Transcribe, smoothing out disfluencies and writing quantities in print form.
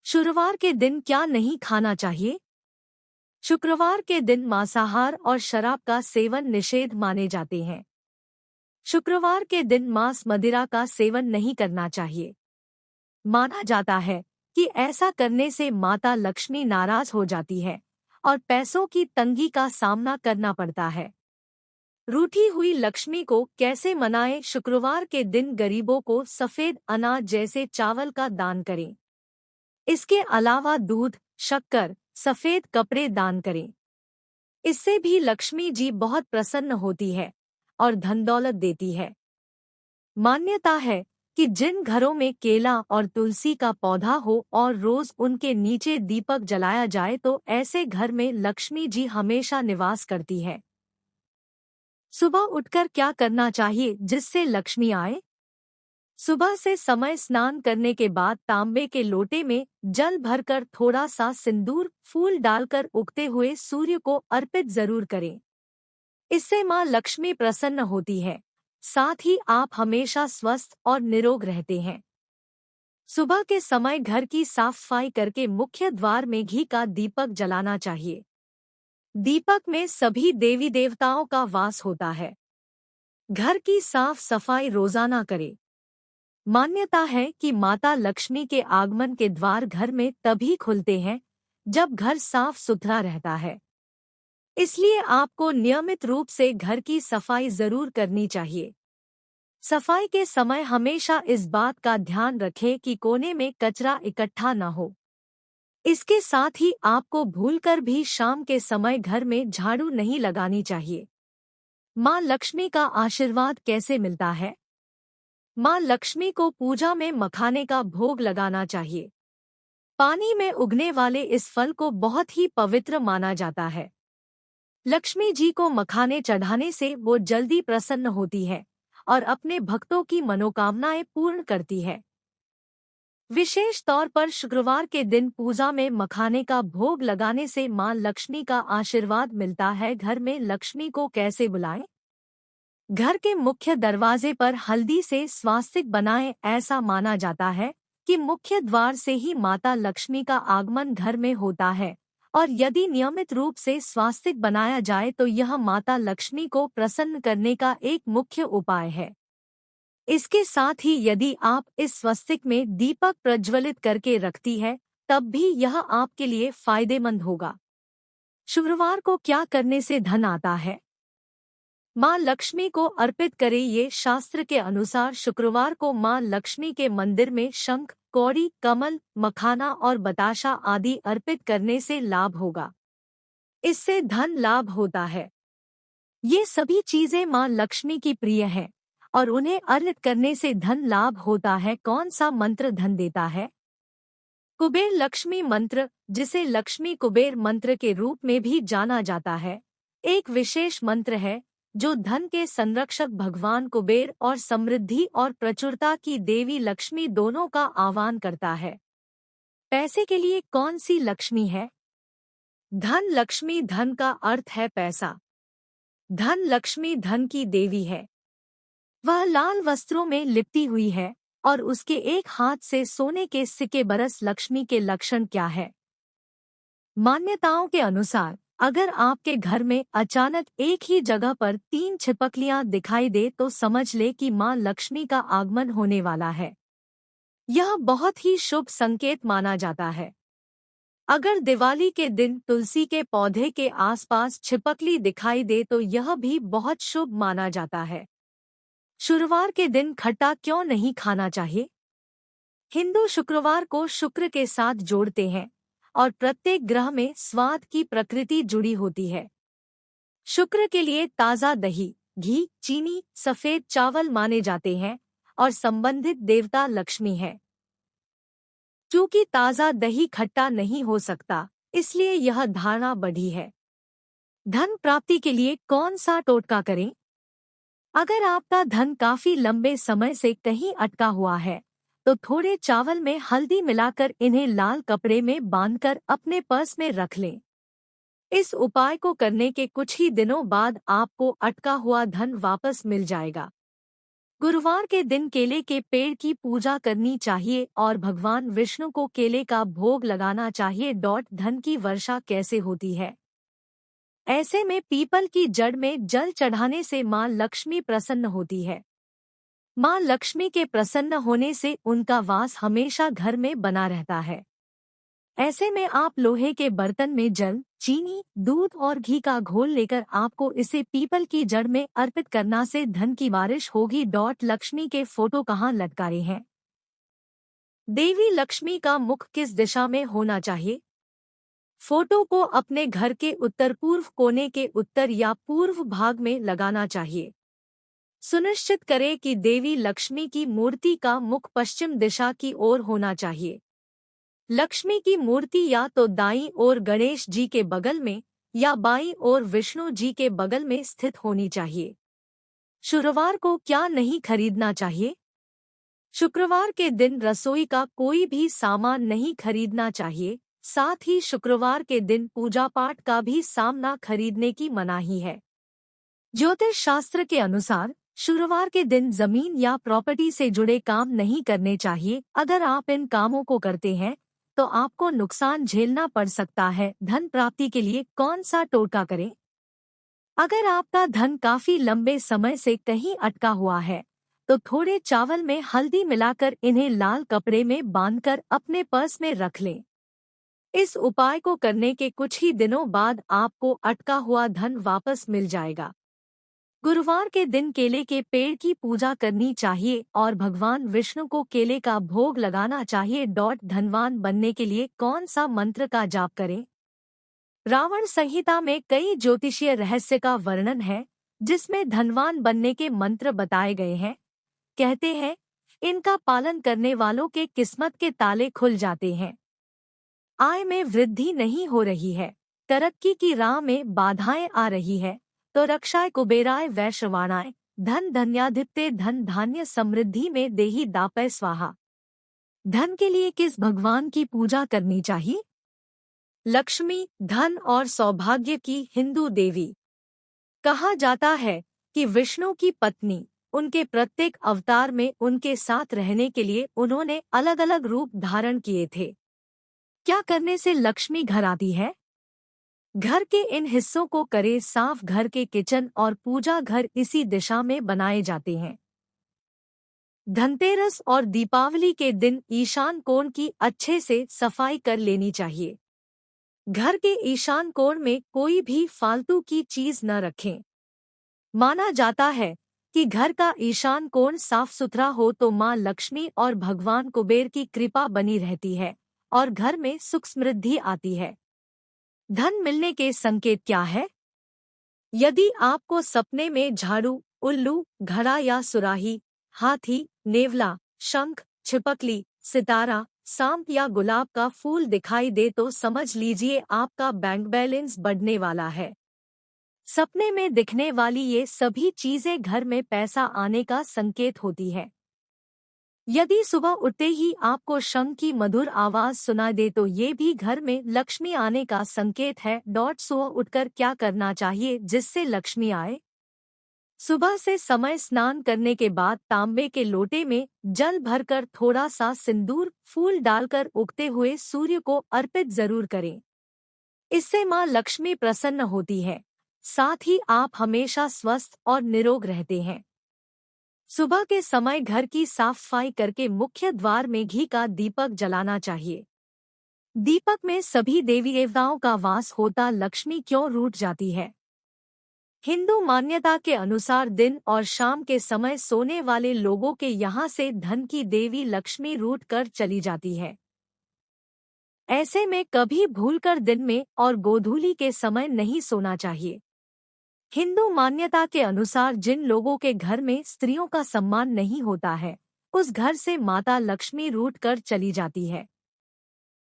शुक्रवार के दिन क्या नहीं खाना चाहिए? शुक्रवार के दिन मांसाहार और शराब का सेवन निषेध माने जाते हैं। शुक्रवार के दिन मांस मदिरा का सेवन नहीं करना चाहिए। माना जाता है कि ऐसा करने से माता लक्ष्मी नाराज हो जाती है और पैसों की तंगी का सामना करना पड़ता है। रूठी हुई लक्ष्मी को कैसे मनाएं? शुक्रवार के दिन गरीबों को सफेद अनाज जैसे चावल का दान करें। इसके अलावा दूध, शक्कर, सफेद कपड़े दान करें। इससे भी लक्ष्मी जी बहुत प्रसन्न होती है और धन दौलत देती है। मान्यता है कि जिन घरों में केला और तुलसी का पौधा हो और रोज उनके नीचे दीपक जलाया जाए तो ऐसे घर में लक्ष्मी जी हमेशा निवास करती है। सुबह उठकर क्या करना चाहिए जिससे लक्ष्मी आए? सुबह से समय स्नान करने के बाद तांबे के लोटे में जल भरकर थोड़ा सा सिंदूर फूल डालकर उगते हुए सूर्य को अर्पित जरूर करें। इससे मां लक्ष्मी प्रसन्न होती है। साथ ही आप हमेशा स्वस्थ और निरोग रहते हैं। सुबह के समय घर की साफ सफाई करके मुख्य द्वार में घी का दीपक जलाना चाहिए। दीपक में सभी देवी देवताओं का वास होता है। घर की साफ सफाई रोजाना करें। मान्यता है कि माता लक्ष्मी के आगमन के द्वार घर में तभी खुलते हैं जब घर साफ सुथरा रहता है। इसलिए आपको नियमित रूप से घर की सफाई जरूर करनी चाहिए। सफाई के समय हमेशा इस बात का ध्यान रखें कि कोने में कचरा इकट्ठा न हो। इसके साथ ही आपको भूलकर भी शाम के समय घर में झाड़ू नहीं लगानी चाहिए। मां लक्ष्मी का आशीर्वाद कैसे मिलता है? मां लक्ष्मी को पूजा में मखाने का भोग लगाना चाहिए। पानी में उगने वाले इस फल को बहुत ही पवित्र माना जाता है। लक्ष्मी जी को मखाने चढ़ाने से वो जल्दी प्रसन्न होती है और अपने भक्तों की मनोकामनाएं पूर्ण करती है। विशेष तौर पर शुक्रवार के दिन पूजा में मखाने का भोग लगाने से मां लक्ष्मी का आशीर्वाद मिलता है। घर में लक्ष्मी को कैसे बुलाएं? घर के मुख्य दरवाजे पर हल्दी से स्वास्तिक बनाएं। ऐसा माना जाता है कि मुख्य द्वार से ही माता लक्ष्मी का आगमन घर में होता है और यदि नियमित रूप से स्वास्तिक बनाया जाए तो यह माता लक्ष्मी को प्रसन्न करने का एक मुख्य उपाय है। इसके साथ ही यदि आप इस स्वस्तिक में दीपक प्रज्वलित करके रखती है तब भी यह आपके लिए फायदेमंद होगा। शुक्रवार को क्या करने से धन आता है? मां लक्ष्मी को अर्पित करें। ये शास्त्र के अनुसार शुक्रवार को मां लक्ष्मी के मंदिर में शंख, कौड़ी, कमल, मखाना और बताशा आदि अर्पित करने से लाभ होगा। इससे धन लाभ होता है। ये सभी चीजें मां लक्ष्मी की प्रिय हैं और उन्हें अर्पित करने से धन लाभ होता है। कौन सा मंत्र धन देता है? कुबेर लक्ष्मी मंत्र, जिसे लक्ष्मी कुबेर मंत्र के रूप में भी जाना जाता है, एक विशेष मंत्र है जो धन के संरक्षक भगवान कुबेर और समृद्धि और प्रचुरता की देवी लक्ष्मी दोनों का आह्वान करता है। पैसे के लिए कौन सी लक्ष्मी है? धन लक्ष्मी, धन का अर्थ है पैसा। धन लक्ष्मी धन की देवी है। वह लाल वस्त्रों में लिपटी हुई है और उसके एक हाथ से सोने के सिक्के बरस। लक्ष्मी के लक्षण क्या है? मान्यताओं के अनुसार अगर आपके घर में अचानक एक ही जगह पर 3 छिपकलियां दिखाई दे तो समझ ले कि मां लक्ष्मी का आगमन होने वाला है। यह बहुत ही शुभ संकेत माना जाता है। अगर दिवाली के दिन तुलसी के पौधे के आसपास छिपकली दिखाई दे तो यह भी बहुत शुभ माना जाता है। शुक्रवार के दिन खट्टा क्यों नहीं खाना चाहिए? हिंदू शुक्रवार को शुक्र के साथ जोड़ते हैं और प्रत्येक ग्रह में स्वाद की प्रकृति जुड़ी होती है। शुक्र के लिए ताज़ा दही, घी, चीनी, सफेद चावल माने जाते हैं और संबंधित देवता लक्ष्मी है। क्योंकि ताज़ा दही खट्टा नहीं हो सकता, इसलिए यह धारणा बढ़ी है। धन प्राप्ति के लिए कौन सा टोटका करें? अगर आपका धन काफी लंबे समय से कहीं अटका हुआ है तो थोड़े चावल में हल्दी मिलाकर इन्हें लाल कपड़े में बांधकर अपने पर्स में रख लें। इस उपाय को करने के कुछ ही दिनों बाद आपको अटका हुआ धन वापस मिल जाएगा। गुरुवार के दिन केले के पेड़ की पूजा करनी चाहिए और भगवान विष्णु को केले का भोग लगाना चाहिए। धन की वर्षा कैसे होती है? ऐसे में पीपल की जड़ में जल चढ़ाने से मां लक्ष्मी प्रसन्न होती है। मां लक्ष्मी के प्रसन्न होने से उनका वास हमेशा घर में बना रहता है। ऐसे में आप लोहे के बर्तन में जल, चीनी, दूध और घी का घोल लेकर आपको इसे पीपल की जड़ में अर्पित करना से धन की बारिश होगी। लक्ष्मी के फोटो कहाँ लटकाए हैं? देवी लक्ष्मी का मुख किस दिशा में होना चाहिए? फोटो को अपने घर के उत्तर पूर्व कोने के उत्तर या पूर्व भाग में लगाना चाहिए। सुनिश्चित करें कि देवी लक्ष्मी की मूर्ति का मुख पश्चिम दिशा की ओर होना चाहिए। लक्ष्मी की मूर्ति या तो दाईं ओर गणेश जी के बगल में या बाईं ओर विष्णु जी के बगल में स्थित होनी चाहिए। शुक्रवार को क्या नहीं खरीदना चाहिए? शुक्रवार के दिन रसोई का कोई भी सामान नहीं खरीदना चाहिए। साथ ही शुक्रवार के दिन पूजा पाठ का भी सामान खरीदने की मनाही है। ज्योतिष शास्त्र के अनुसार शुक्रवार के दिन जमीन या प्रॉपर्टी से जुड़े काम नहीं करने चाहिए। अगर आप इन कामों को करते हैं तो आपको नुकसान झेलना पड़ सकता है। धन प्राप्ति के लिए कौन सा टोटका करें? अगर आपका धन काफी लंबे समय से कहीं अटका हुआ है तो थोड़े चावल में हल्दी मिलाकर इन्हें लाल कपड़े में बांधकर अपने पर्स में रख लें। इस उपाय को करने के कुछ ही दिनों बाद आपको अटका हुआ धन वापस मिल जाएगा। गुरुवार के दिन केले के पेड़ की पूजा करनी चाहिए और भगवान विष्णु को केले का भोग लगाना चाहिए। धनवान बनने के लिए कौन सा मंत्र का जाप करें? रावण संहिता में कई ज्योतिषीय रहस्य का वर्णन है जिसमें धनवान बनने के मंत्र बताए गए हैं। कहते हैं इनका पालन करने वालों के किस्मत के ताले खुल जाते हैं। आय में वृद्धि नहीं हो रही है, तरक्की की राह में बाधाएं आ रही है तो रक्षाय कुबेराय वैश्रवाणाय धन धन्याधिप्ते धन धान्य समृद्धि में देहि दापय स्वाहा। धन के लिए किस भगवान की पूजा करनी चाहिए? लक्ष्मी, धन और सौभाग्य की हिंदू देवी। कहा जाता है कि विष्णु की पत्नी उनके प्रत्येक अवतार में उनके साथ रहने के लिए उन्होंने अलग अलग रूप धारण किए थे। क्या करने से लक्ष्मी घर आती है? घर के इन हिस्सों को करें साफ। घर के किचन और पूजा घर इसी दिशा में बनाए जाते हैं। धनतेरस और दीपावली के दिन ईशान कोण की अच्छे से सफाई कर लेनी चाहिए। घर के ईशान कोण में कोई भी फालतू की चीज न रखें। माना जाता है कि घर का ईशान कोण साफ सुथरा हो तो मां लक्ष्मी और भगवान कुबेर की कृपा बनी रहती है और घर में सुख समृद्धि आती है। धन मिलने के संकेत क्या है? यदि आपको सपने में झाड़ू, उल्लू, घड़ा या सुराही, हाथी, नेवला, शंख, छिपकली, सितारा, सांप या गुलाब का फूल दिखाई दे तो समझ लीजिए आपका बैंक बैलेंस बढ़ने वाला है। सपने में दिखने वाली ये सभी चीजें घर में पैसा आने का संकेत होती है। यदि सुबह उठते ही आपको शंख की मधुर आवाज सुनाई दे तो ये भी घर में लक्ष्मी आने का संकेत है। सुबह उठकर क्या करना चाहिए जिससे लक्ष्मी आए? सुबह से समय स्नान करने के बाद तांबे के लोटे में जल भरकर थोड़ा सा सिंदूर फूल डालकर उगते हुए सूर्य को अर्पित जरूर करें। इससे मां लक्ष्मी प्रसन्न होती है। साथ ही आप हमेशा स्वस्थ और निरोग रहते हैं। सुबह के समय घर की साफ सफाई करके मुख्य द्वार में घी का दीपक जलाना चाहिए। दीपक में सभी देवी देवताओं का वास होता लक्ष्मी क्यों रूठ जाती है? हिंदू मान्यता के अनुसार दिन और शाम के समय सोने वाले लोगों के यहाँ से धन की देवी लक्ष्मी रूठ कर चली जाती है। ऐसे में कभी भूलकर दिन में और गोधूली के समय नहीं सोना चाहिए। हिंदू मान्यता के अनुसार जिन लोगों के घर में स्त्रियों का सम्मान नहीं होता है उस घर से माता लक्ष्मी रूठ कर चली जाती है।